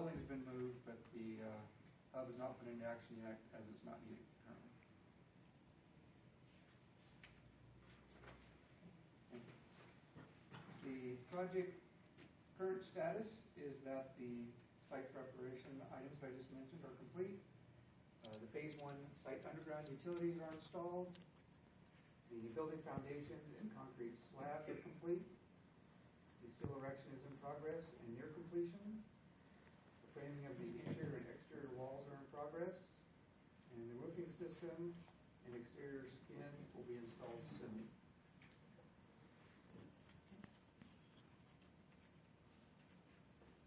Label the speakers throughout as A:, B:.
A: building's been moved, but the hub is not put into action yet as it's not needed currently. The project current status is that the site preparation items I just mentioned are complete. The phase 1 site underground utilities are installed. The building foundations and concrete slab are complete. The steel erection is in progress and near completion. The framing of the interior and exterior walls are in progress. And the roofing system and exterior skin will be installed soon.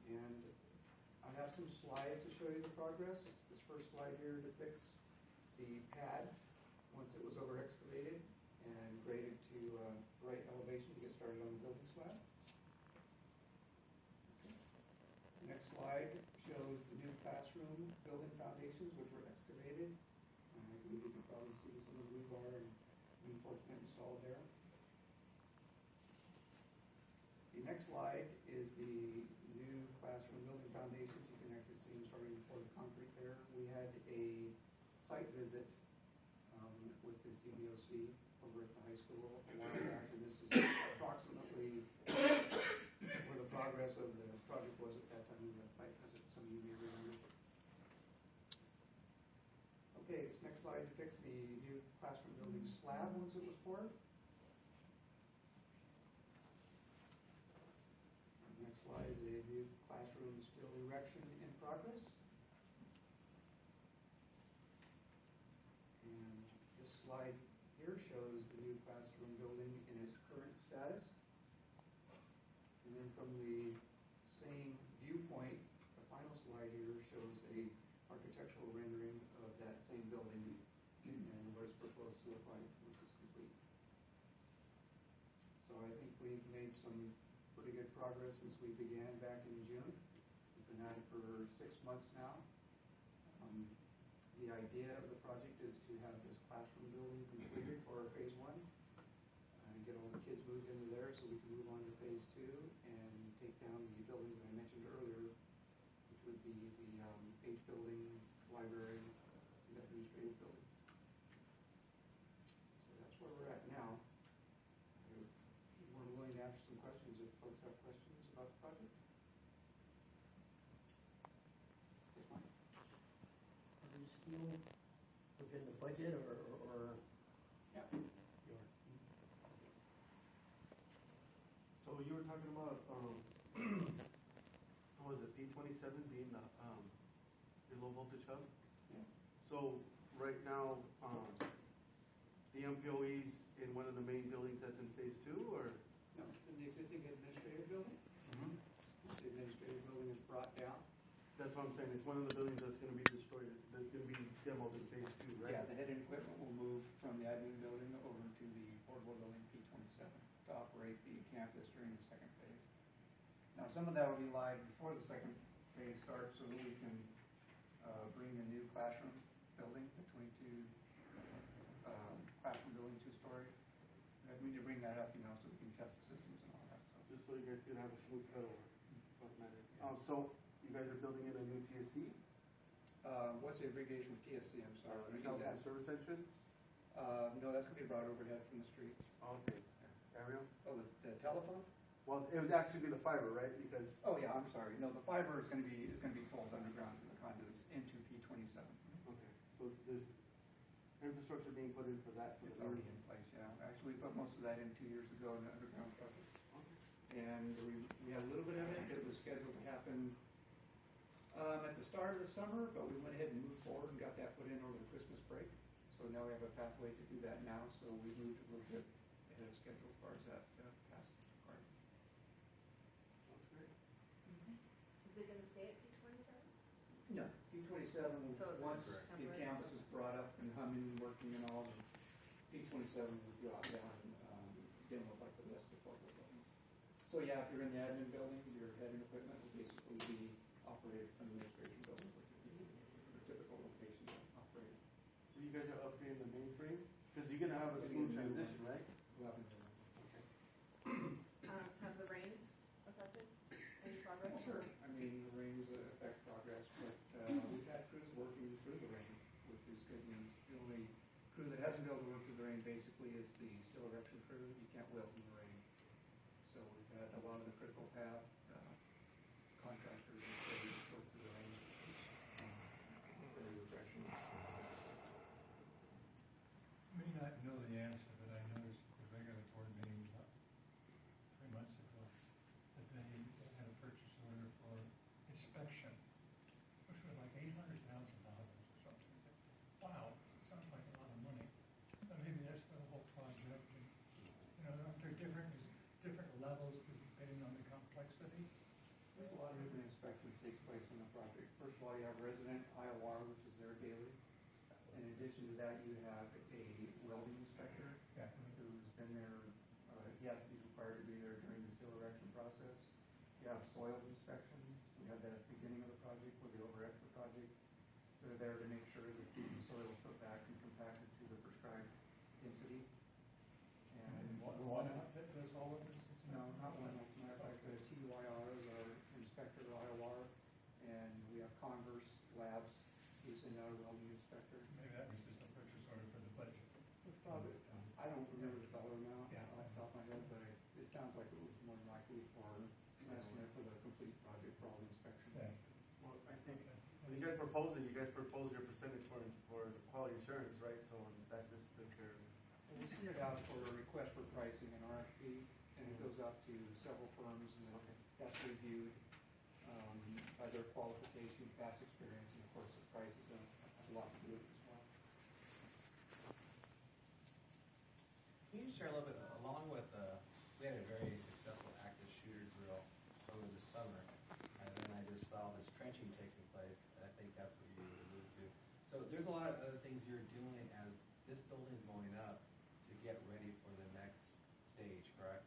A: And I have some slides to show you the progress. This first slide here depicts the pad once it was over excavated and graded to the right elevation to get started on the building slab. The next slide shows the new classroom building foundations which were excavated. I believe you can probably see some of the rebar and reinforcement installed there. The next slide is the new classroom building foundations. You can actually see them starting to pour the concrete there. We had a site visit with the CBOC over at the high school a while back, and this is approximately where the progress of the project was at that time of the site visit. Some of you may remember. Okay, this next slide depicts the new classroom building slab once it was poured. Next slide is a new classroom steel erection in progress. And this slide here shows the new classroom building in its current status. And then from the same viewpoint, the final slide here shows a architectural rendering of that same building and what it's proposed to look like once it's complete. So I think we've made some pretty good progress since we began back in June. We've been at it for 6 months now. The idea of the project is to have this classroom building completed for phase 1 and get all the kids moved into there so we can move on to phase 2 and take down the buildings that I mentioned earlier, which would be the H building, library, and administrative building. So that's where we're at now. We're willing to answer some questions if folks have questions about the project. Yes, Mike?
B: Are you still within the budget or?
A: Yeah.
B: You are.
C: So you were talking about, what was it, P27 being the, your low voltage hub?
A: Yeah.
C: So right now, the MPOE's in one of the main buildings that's in phase 2, or?
A: No, it's in the existing administrative building. The administrative building is brought down.
C: That's what I'm saying, it's one of the buildings that's gonna be destroyed, that's gonna be demoed in phase 2, right?
A: Yeah, the head and equipment will move from the admin building over to the portable building P27 to operate the campus during the second phase. Now, some of that will be live before the second phase starts so that we can bring the new classroom building between two classroom building, 2-story. We need to bring that up, so we can test the systems and all that. So
C: Just so you guys can have a smooth cutover. So you guys are building in a new TSC?
A: what's the abbreviation of TSC? I'm sorry.
C: Telephone service entrance?
A: No, that's going to be brought overhead from the street.
C: Okay. Ariel?
A: Oh, the telephone?
C: Well, it would actually be the fiber, right? Because
A: Oh yeah, I'm sorry. No, the fiber is going to be pulled underground to the conduits into P27.
C: okay, so there's infrastructure being put in for that. For
A: It's
C: the
A: already in place. Yeah, actually, we put most of that in 2 years ago in the underground project. And we had a little bit of it. It was scheduled to happen at the start of the summer, but we went ahead and moved forward and got that put in over the Christmas break. So now we have a pathway to do that now. So we moved a little bit ahead of schedule as far as that passes.
C: Sounds great.
D: Is it gonna stay at P27?
A: No, P27,
D: So
A: once
D: correct.
A: the campus is brought up and humming, working and all, P27 will go out down and demo like the rest of the corporate buildings. So yeah, if you're in the admin building, your head and equipment will basically be operated from the administration building, which would be the typical location operated.
C: So you guys are upgrading the mainframe? Because you're gonna have a smooth transition, right?
A: We'll have it.
C: Okay.
D: Have the rains affected any progress?
A: Sure. I mean, the rains affect good news. The only crew that hasn't been able to work through the rain basically is the steel erection crew. You can't weld in the rain. So we've had a lot of the critical path contractors and crews work through the rain. Very refreshing.
E: May not know the answer, but I noticed at the regulatory meeting about 3 months ago that they had a purchase order for inspection, which was like $800,000 or something. Wow, sounds like a lot of money. But maybe that's for the whole project. And, you know, there's different levels depending on the complexity.
A: There's a lot of different inspection that takes place on the project. First of all, you have resident IOR, which is there daily. In addition to that, you have a welding inspector
E: Yeah.
A: who's been there, yes, he's required to be there during the steel erection process. You have soils inspections. We have that at the beginning of the project where they overexit the project. They're there to make sure that the soil is put back and compacted to the prescribed density. And
E: One outfit does all of this?
A: no, not one. As a matter of fact, the TUIR is our inspector, IOR, and we have Converse Labs, who's in our welding inspector.
E: Maybe that was just a purchase order for the budget.
A: It's probably, I don't remember the dollar amount
E: Yeah.
A: off the top of my head, but it sounds like it was more than likely for an estimate for the complete project for all the inspection.
E: Yeah.
C: Well, I think, when you guys propose it, you guys propose your percentage for the quality assurance, right? So that just took care of it.
A: And we send it out for a request for pricing, an RFP, and it goes out to several firms, and that's reviewed by their qualification, past experience, and of course, the price has a lot to do with it as well.
F: Can you share a little bit, along with, we had a very successful active shooter drill over the summer, and then I just saw this trenching taking place, and I think that's what you alluded to. So there's a lot of other things you're doing as this building's going up to get ready for the next stage, correct?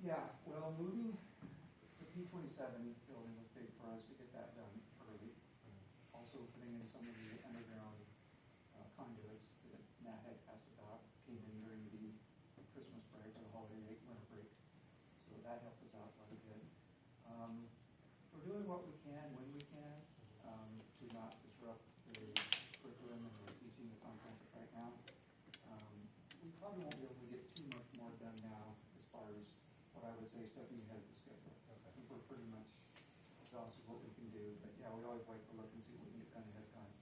A: Yeah, well, moving the P-27 building was big for us to get that done early. Also putting in some of the underground conduits that Matt had asked about came in during the Christmas break or the holiday winter break. So that helped us out quite a bit. We're doing what we can when we can to not disrupt the curriculum and the teaching the contractors right now. We probably won't be able to get too much more done now as far as what I would say stepping ahead of the schedule. I think we're pretty much exhausted what we can do, but yeah, we always like to look and see what we can get done ahead of time.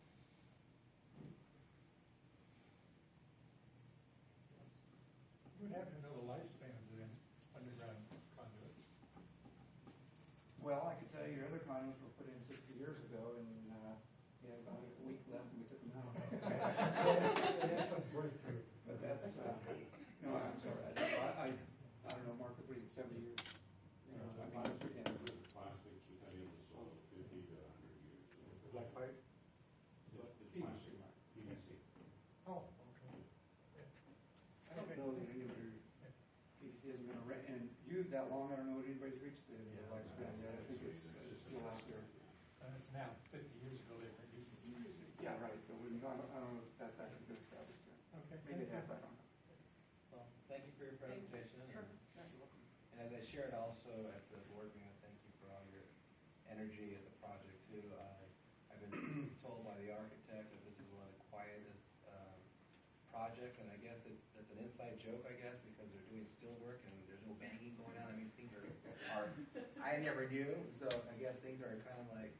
E: You would happen to know the lifespan of the underground conduits?
A: Well, I could tell you your other condos were put in 60 years ago, and we had about a week left and we took them out.
E: That's a breakthrough.
A: But that's, no, I'm sorry, I don't know, Mark, what do you think, 70 years? You know, I mean, it's, yeah,
G: Plastics, we had in the soil 50 to 100 years.
C: Black pipe?
G: It's
A: PVC.
G: PVC.
E: Oh, okay.
A: I don't know that anybody, PVC isn't gonna rent and use that long, I don't know that anybody's reached the lifespan yet, I think it's still out there.
E: And it's now 50 years ago they were using it.
A: Yeah, right, so I don't know if that's actually been established yet.
E: Okay.
A: Maybe it has, I don't know.
F: Well, thank you for your presentation.
A: Sure.
F: and-
A: Yeah, you're welcome.
F: And as I shared also at the board meeting, I thank you for all your energy at the project too. I've been told by the architect that this is one of the quietest projects, and I guess that's an inside joke, I guess, because they're doing steel work and there's no banging going on. I mean, things are I never knew, so I guess things are kind of like,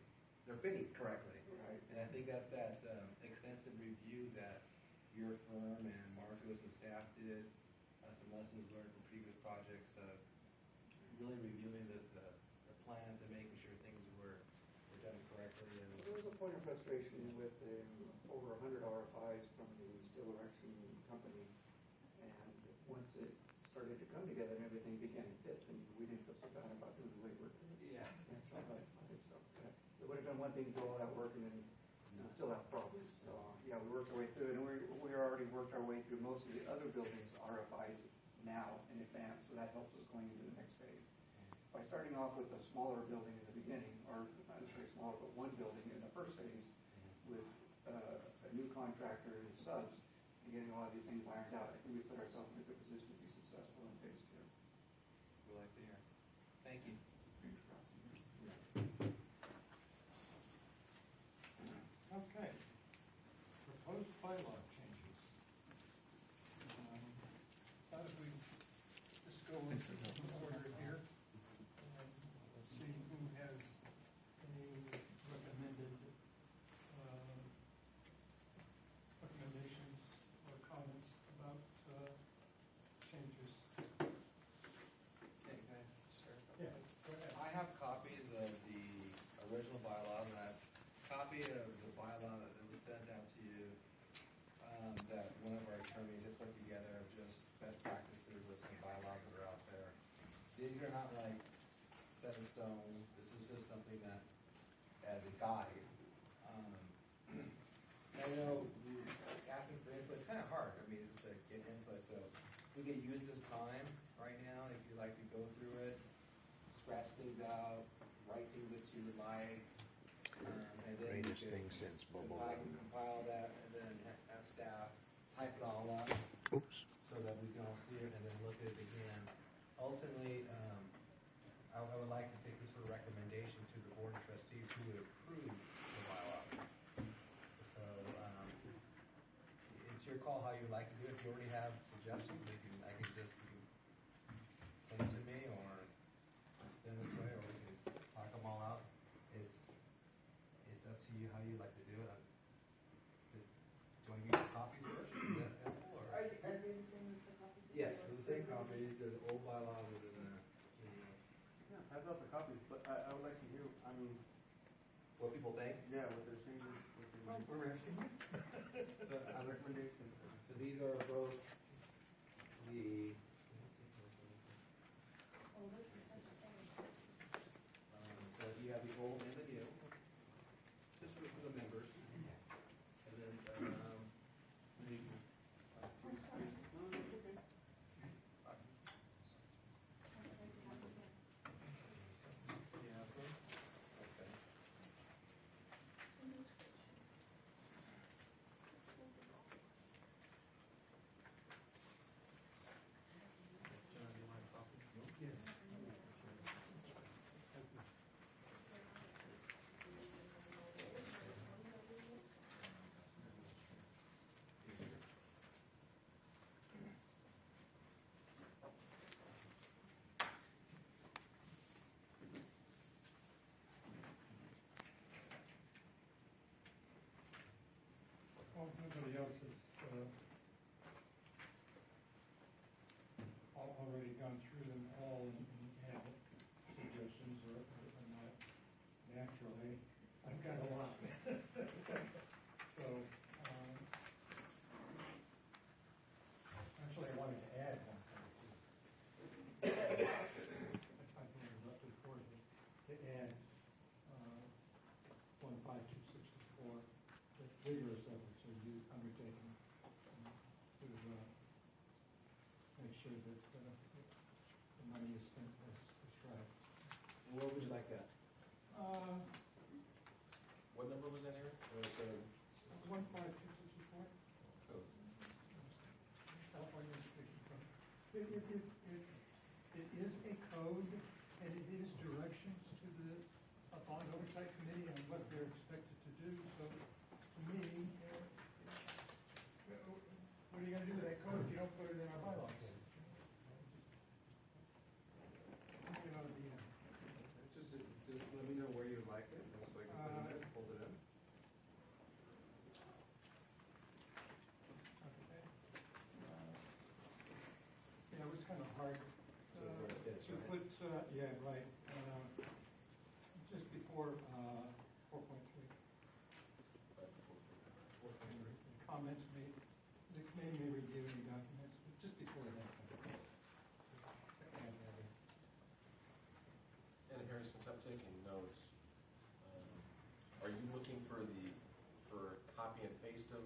F: they're fitting correctly.
A: Right.
F: And I think that's that extensive review that your firm and Marcos and staff did, some lessons learned from previous projects, really reviewing the plans and making sure things were done correctly.
A: There was a point of frustration with over 100 RFIs from the steel erection company, and once it started to come together and everything began to fit, and we didn't feel so bad about doing the legwork.
F: Yeah.
A: That's right. So, it would have been one thing to do all that work and then still have problems. So, yeah, we worked our way through it, and we already worked our way through most of the other buildings' RFIs now in advance, so that helps us going into the next phase. By starting off with a smaller building in the beginning, or not necessarily smaller, but one building in the first phase with a new contractor and subs, and getting a lot of these things ironed out, I think we put ourselves in a good position to be successful in phase two.
F: We like to hear. Thank you.
A: Fingers crossed.
E: Okay.
F: copy of the bylaw that was sent out to you, that one of our attorneys had put together of just best practices of some bylaws that are out there. These are not like set in stone, this is just something that, as a guide. I know asking for input is kind of hard, I mean, it's just to get input, so we could use this time right now, if you'd like to go through it, scratch things out, write things that you would like, and then you
H: Greatest
F: could
H: thing since Bobo.
F: compile that, and then have staff type it all up,
H: Oops.
F: so that we can all see it and then look at it again. Ultimately, I would like to take this sort of recommendation to the board of trustees who would approve the bylaw. So, it's your call how you like to do it. If you already have suggestions, I can just, you can send them to me, or send this way, or we can talk them all out. It's up to you how you like to do it. Do you want to use the copies first? Is that helpful, or?
D: Are they the same as the copies? that
F: Yes,
D: you
F: the
D: wrote?
F: same copies, there's old bylaws and
C: Yeah, I've got the copies, but I would like to hear, I mean,
F: what people think.
C: yeah, what they're saying, what they
A: Well,
C: want.
A: we're asking you.
F: So,
C: Recommendation.
F: so these are both the,
D: Oh, this is such a thing.
F: so you have the old and the new, just for the members. And then, okay. John, do you want a copy?
E: Well, if nobody else has, already gone through them all and had suggestions or not, naturally, I've got a lot. So, actually, I wanted to add one thing. I think it's up to the board to add, 15264, the vigorous efforts are you undertaking to make sure that the money is spent as prescribed.
F: And what would you like that? What number was that, Eric? Or so,
E: 15264?
F: oh,
E: California Education Code. It is a code, and it is directions to the Bond Oversight Committee on what they're expected to do. So, to me, what are you gonna do with that code if you don't put it in our bylaws? You know,
F: just let me know where you'd like it, so I can put it in, fold it in.
E: okay. Yeah, it was kind of hard
F: So where it fits,
E: to
F: right?
E: put, yeah, right, just before 4.3. Comments made, the committee may review any documents, but just before that.
I: And Harry, since I'm taking notes, are you looking for copy and paste of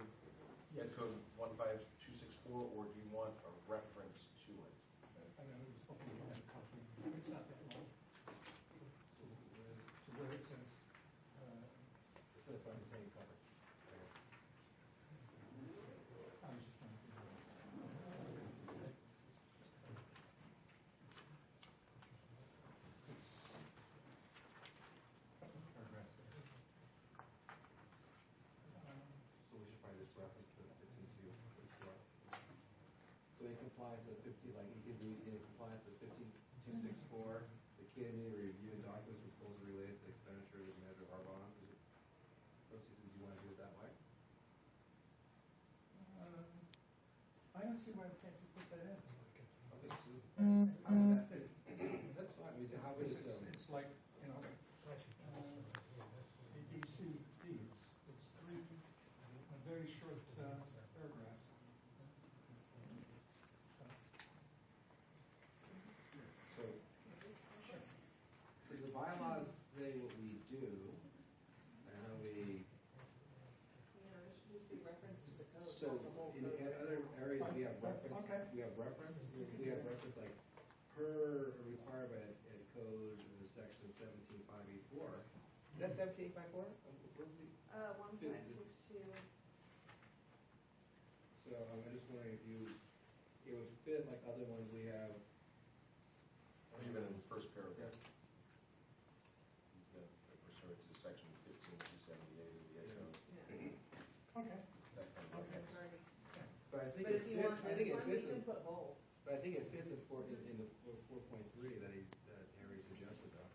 E: Yes.
I: code 15264, or do you want a reference to it?
E: I know it was hoping you had a copy, it's not that long. So where it says,
F: It's a fun thing cover.
E: I was just trying to figure out. Couple of paragraphs there.
F: So we should probably just reference the 152. So in compliance with 15, like you can read, in compliance with 15264, the committee may review documents or proposals related to the expenditure of the measure of our bond. Proceeds, do you want to do it that way?
E: I don't see why we can't just put that in.
F: Okay, so
E: How would that fit?
F: that's fine, we do, how would it,
E: It's like, you know, ABCD,
F: say what we do. I know we,
D: Yeah, it should just be reference to the code.
F: so
D: not the whole
F: in
D: code.
F: other areas, we have reference,
A: Okay.
F: we have reference like per required by ed code, section 17.584. Is that 17.5.4?
D: One
F: Good.
D: point six two.
F: So I'm just wondering if it would fit like other ones we have.
I: Or even in the first paragraph. The refer to section 15.278 of the ed code.
D: Yeah.
A: Okay.
I: That kind of
A: Okay.
I: reference.
D: Already.
F: But I think
D: But
F: it
D: if you
F: fits,
D: want
F: I think
D: this
F: it
D: one, we
F: fits
D: can
F: in,
D: put both.
F: but I think it fits in the 4.3 that Harry suggested though.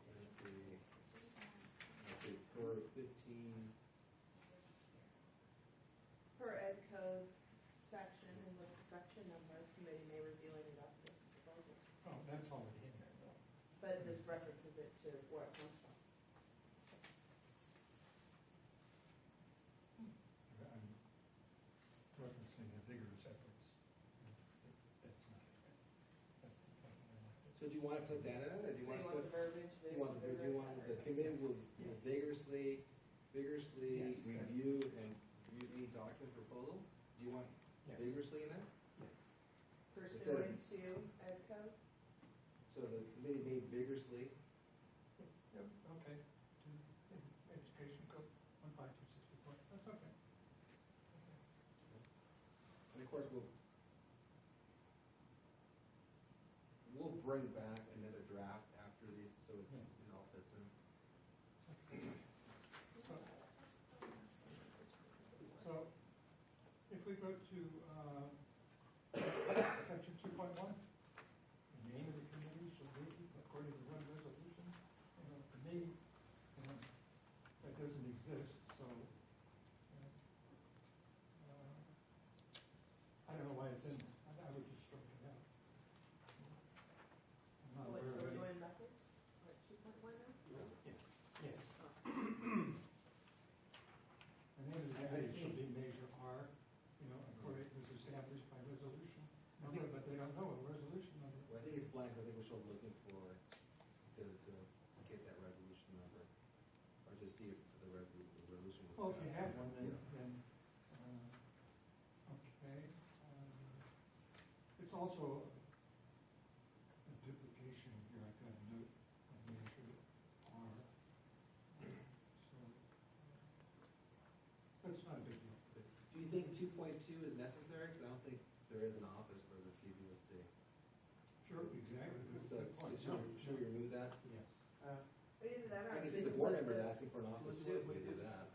F: Let's see, per 15,
D: Per ed code section and with the section number, committee may review and adopt the proposal.
E: Oh, that's already in there though.
D: But this references it to where it comes from.
E: I'm referencing the vigorous efforts. That's not it. That's the point I wanted.
F: so do you want to put that in it, or do you
D: So
F: want
D: you
F: to
D: want
F: put?
D: the verbiage,
F: Do you want the committee will vigorously
E: Yes.
F: review and review any document proposal? Do you want
E: Yes.
F: vigorously in that?
E: Yes.
D: pursuant to ed code?
F: So the committee may vigorously,
E: Yep, okay. To Education code 15264, that's okay.
F: and of course, we'll bring back another draft after these, so it all fits in.
E: So, if we go to, section 2.1, the name of the committee shall be, according to one resolution, for me, that doesn't exist, so, I don't know why it's in there, I would just strike it out. I'm not
D: What,
E: aware
D: so
E: of
D: we're
E: any.
D: doing methods? Or 2.1 now?
E: Yes. The name of the
F: I
E: committee shall
F: think-
E: be Measure R, according as established by resolution
F: I
E: number,
F: think-
E: but they don't know a resolution number.
F: Well, I think it's blank, I think we're still looking to get that resolution number, or to see if the resolution was.
E: Well, if you
F: passed.
E: have one, then,
F: Yeah.
E: okay. It's also a duplication here, I've got a note of Measure R. So, but it's not a big deal.
F: Do you think 2.2 is necessary? Because I don't think there is an office for the CVOC.
E: Sure, exactly. That's
F: So,
E: a good point.
F: should we remove that?
E: Yes.
D: Either that or
F: I can
D: we
F: see the
D: can
F: board
D: put
F: members
D: this-
F: asking for an office
A: Let's
F: too, if
A: do it
F: we
A: with
F: do
A: this.
F: that.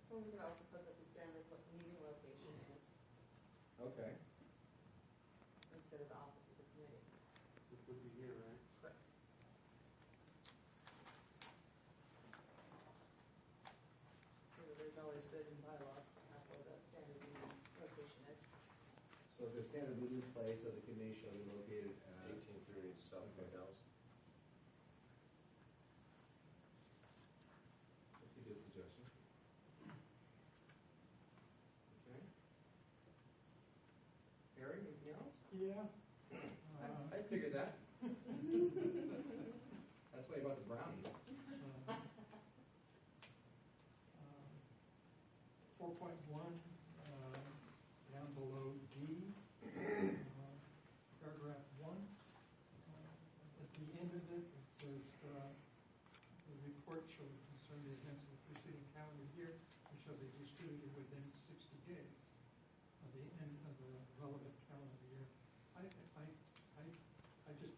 D: Well, we could also put that the standard meeting location is
F: Okay.
D: instead of the office of the committee.
C: Which would be here, right?
D: Correct. There's always been in bylaws to have where the standard meeting location is.
F: So the standard meeting place of the committee shall be located at
I: 1830 South Dallas.
F: That's a good suggestion. Okay. Harry, anything else?
E: Yeah.
F: I figured that. That's why you bought the brownies.
E: 4.1, down below D, paragraph 1. At the end of it, it says, the report shall concern the events of the preceding calendar year and shall be distributed within 60 days of the end of the relevant calendar year. I just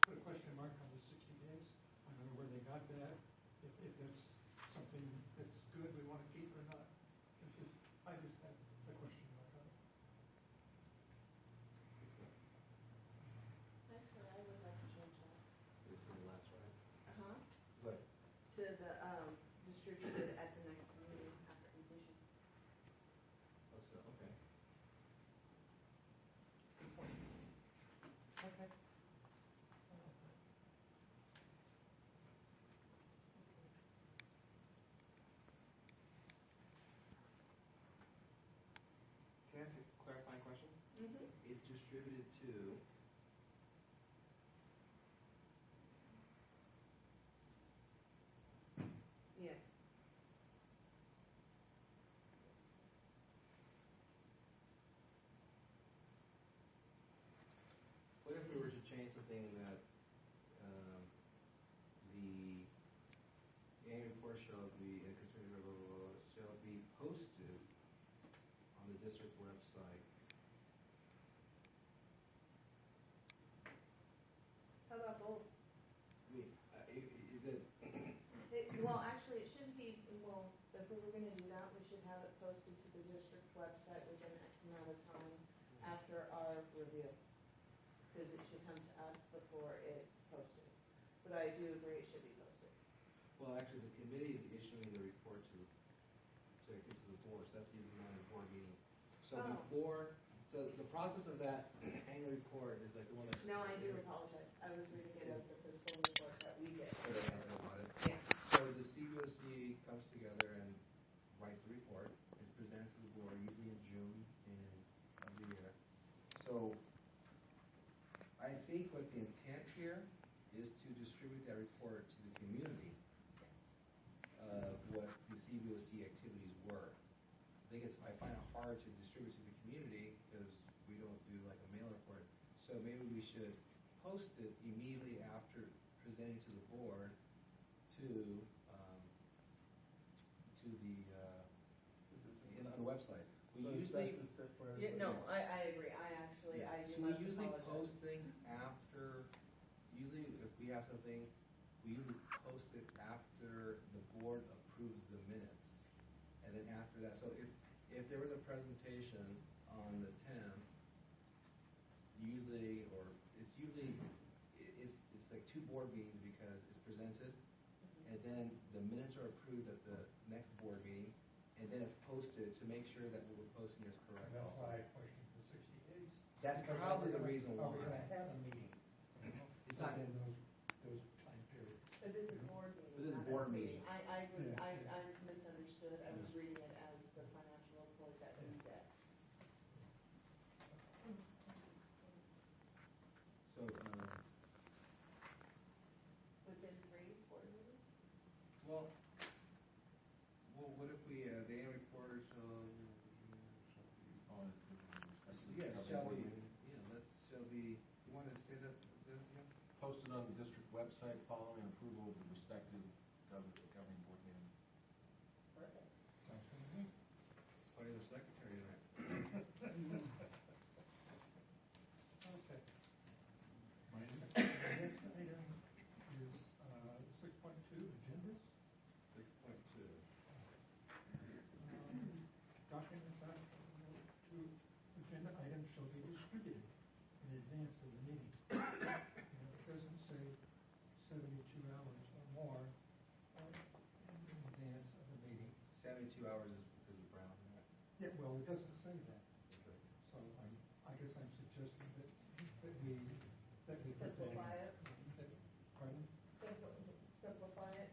E: put a question mark on the 60 days. I don't know where they got that, if that's something that's good we want to keep or not. I just had a question mark on it.
D: Actually, I would like to change that.
F: It's in the last, right?
D: Uh-huh.
F: But
D: To the, distributed at the next meeting after completion.
F: oh, so, okay.
E: Good point. Okay.
F: Can I ask a clarifying question?
D: Mm-hmm.
F: It's distributed to
D: Yes.
F: What if we were to change something that, the annual report shall be, shall be posted on the district website?
D: How about both?
F: I mean, is it,
D: Well, actually, it shouldn't be, well, if we were gonna do that, we should have it posted to the district website within X amount of time after our review. Because it should come to us before it's posted. But I do agree it should be posted.
F: well, actually, the committee is issuing the report to the board, so that's usually not a board meeting. So
D: Oh.
F: so the process of that annual report is like the one that.
D: No, I do apologize. I was reading it as the fiscal report that we get.
F: So they have to know about it.
D: Yeah.
F: So the CBOC comes together and writes the report, it's presented to the board, usually in June of the year. So I think what the intent here is to distribute that report to the community of what the CBOC activities were. I find it hard to distribute to the community because we don't do like a mailer for it. So maybe we should post it immediately after presenting to the board to on the website. We usually,
D: I agree. I do
F: so we
D: must
F: usually
D: apologize.
F: post things after, usually if we have something, we usually post it after the board approves the minutes. And then after that, so if there was a presentation on the 10th, it's like two board meetings because it's presented,
D: Mhm.
F: and then the minutes are approved at the next board meeting, and then it's posted to make sure that what we're posting is correct
E: And that's
F: also.
E: why I pushed it for 60 days.
F: That's
E: Because
F: probably the
E: we're gonna-
F: reason why.
E: We're gonna have a meeting.
F: It's not-
E: Within those time periods.
D: But this is board meeting.
F: But this is
D: not
F: board
D: us
F: meeting.
D: I misunderstood. I was reading it as the financial report that we get.
F: So,
D: Within 3 board meetings?
F: well, what if we, the annual report shall, yeah, shall be, shall be, you want to say that, Dennis, again?
I: Posted on the district website following approval of the respective governing board meeting.
D: Perfect.
E: Sounds good to me.
F: It's probably the secretary tonight.
E: Okay. My next item is 6.2, agendas.
F: 6.2.
E: Documents to agenda items shall be distributed in advance of the meeting. It doesn't say 72 hours or more in advance of the meeting.
F: 72 hours is because of Brown, right?
E: Yeah, well, it doesn't say that.
F: Okay.
E: So I guess I'm suggesting that we put that.
D: Simplify it.
E: Pardon?
D: Simplify it,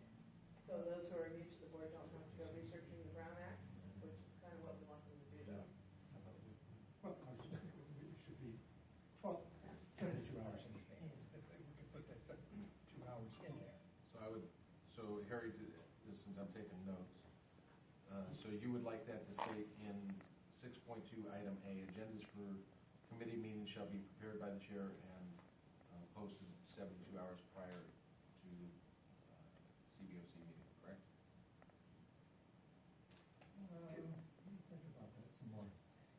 D: so those who are new to the board don't have to go researching the Brown Act, which is kind of what we want them to do.
F: Yeah.
E: Well, I was thinking it should be 72 hours in advance. If we could put that 72 hours in there.
I: So Harry, since I'm taking notes, so you would like that to state in 6.2 item A, agendas for committee meetings shall be prepared by the chair and posted 72 hours prior to CBOC meeting, correct?
E: Let me think about that some more.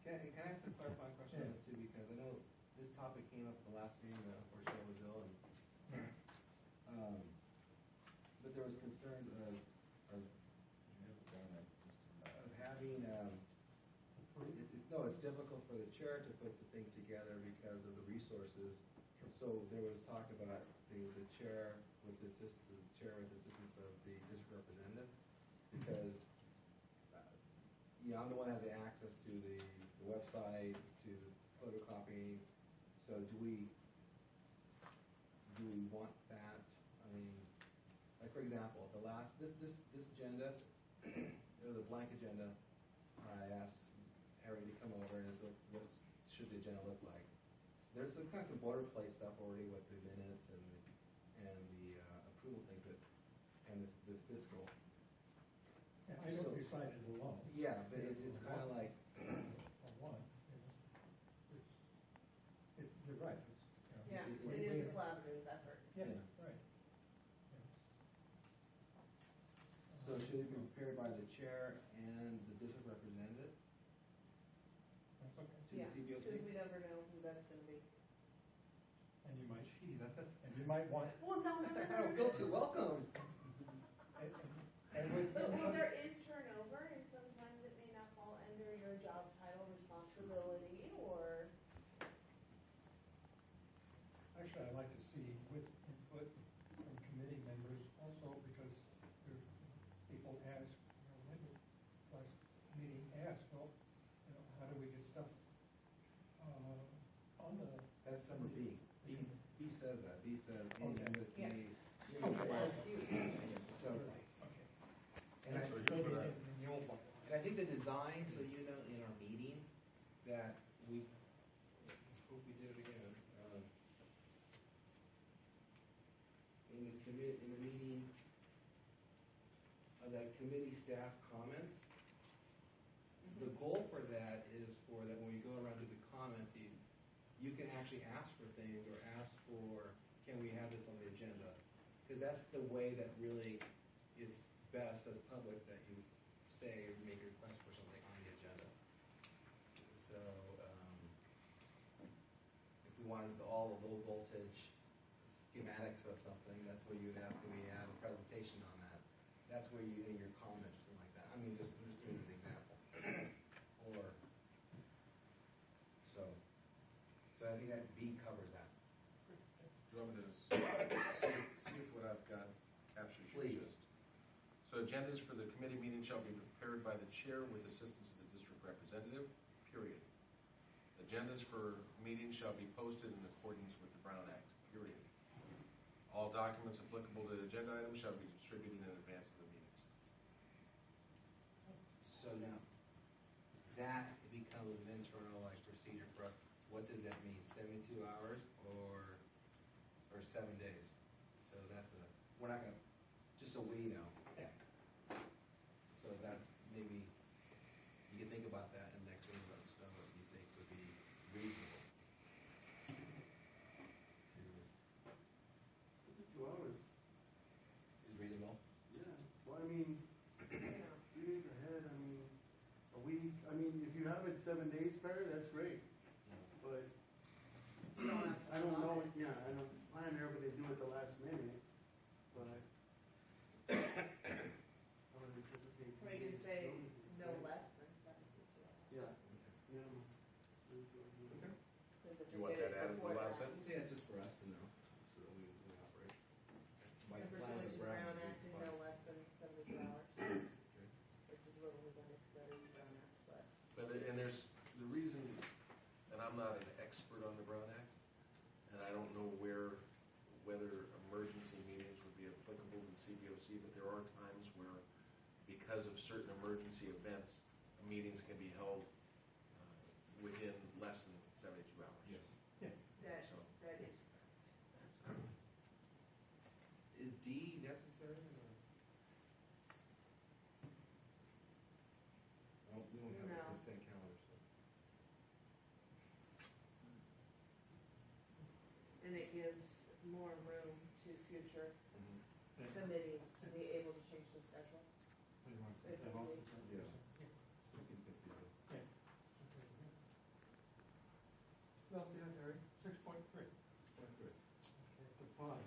F: Can I ask a clarifying question on this too? Because I know this topic came up at the last meeting, unfortunately I was ill, and, but there was concerns of having, it's difficult for the chair to put the thing together because of the resources. So there was talk about, say, the chair with the assistance of the district representative, because, I'm the one that has the access to the website, to photocopying, so do we want that? I mean, like, for example, this agenda, it was a blank agenda. I asked Harry to come over and what should the agenda look like? There's some kind of some boilerplate stuff already with the minutes and the approval thing, and the fiscal.
E: Yeah, I know you cited it alone.
F: Yeah, but it's kind of like,
E: Or one, you're right, it's, you know.
D: Yeah, it is a collaborative effort.
E: Yeah,
F: Yeah.
E: right.
F: so should it be prepared by the chair and the district representative
E: That's okay.
F: to the
D: Yeah,
F: CBOC?
D: because we never know who that's gonna be.
E: And you might,
F: Geez,
E: and you might want,
D: Well, no, no, no,
F: I don't feel too welcome.
E: and with.
D: But well, there is turnover, and sometimes it may not fall under your job title responsibility, or,
E: Actually, I'd like to see with input from committee members also, because there, people ask, maybe last meeting asked, well, how do we get stuff, on the.
F: That's number B. B says that. B says any
E: Okay.
F: member of the
D: Yeah.
F: committee. So,
E: Okay.
F: and I,
I: So here's what I-
E: In the old one.
F: and I think the design, so you know, in our meeting, that we, hope we did it again. In the meeting, that committee staff comments, the goal for that is for that when we go around to the comments, you can actually ask for things or ask for, can we have this on the agenda? Because that's the way that really is best as public, that you say, or make a request for something on the agenda. So, if we wanted all the low voltage schematics of something, that's where you would ask, can we have a presentation on that? That's where you, in your comment, or something like that. I mean, just to give you an example. Or, so I think that B covers that.
I: Do you want me to see if what I've got captures your
F: Please.
I: gist? So agendas for the committee meeting shall be prepared by the chair with assistance of the district representative, period. Agendas for meetings shall be posted in accordance with the Brown Act, period. All documents applicable to agenda items shall be distributed in advance of the meetings.
F: So now, that becomes an internal like procedure for us. What does that mean? 72 hours or 7 days? So that's we're not gonna, just so we know.
E: Yeah.
F: So that's maybe, you can think about that and next week let us know what you think would be reasonable.
C: 2 hours.
F: Is reasonable?
C: Yeah, well, I mean,
D: you know,
C: 3 days ahead, I mean, a week, I mean, if you have it 7 days prior, that's great, but
D: you don't have to.
C: I don't know,
D: plan it.
C: yeah, I don't plan everybody to do it the last minute, but. I would anticipate
D: Or you can say
C: notices,
D: no
C: right?
D: less than 72 hours.
C: Yeah, yeah.
I: Okay.
D: Because if
I: Do you
D: we
I: want
D: get
I: that
D: it
I: added to the
D: before
I: last
D: that,
I: sentence?
F: Yeah, it's just for us to know, so that we operate. By
D: and
F: the plan of
D: pursuant to
F: the
D: the Brown
F: would be
D: Act, is
F: fine.
D: no less than 72 hours,
F: Okay.
D: which is a little redundant, because that is the Brown Act, but.
I: And there's the reason, and I'm not an expert on the Brown Act, and I don't know whether emergency meetings would be applicable to the CBOC, but there are times where, because of certain emergency events, meetings can be held within less than 72 hours.
F: Yes.
D: That,
I: So-
D: that is correct.
F: Is D necessary? Or? Well, we don't have
D: No.
F: a consent calendar, so.
D: And it gives more room to future
F: Mm-hmm.
D: committees to be able to change the schedule.
E: So you want to
D: If
E: put that off?
D: we-
F: Yeah. We can fit these in.
E: Yeah. Well, see that, Harry? 6.3.
F: Quite good.
E: Okay, the 5.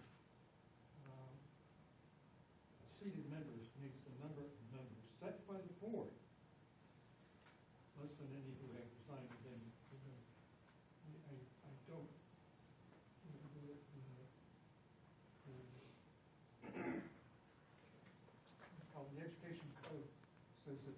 E: Seated members makes the number of members set by the board, less than any who have resigned within. I don't. The education code says that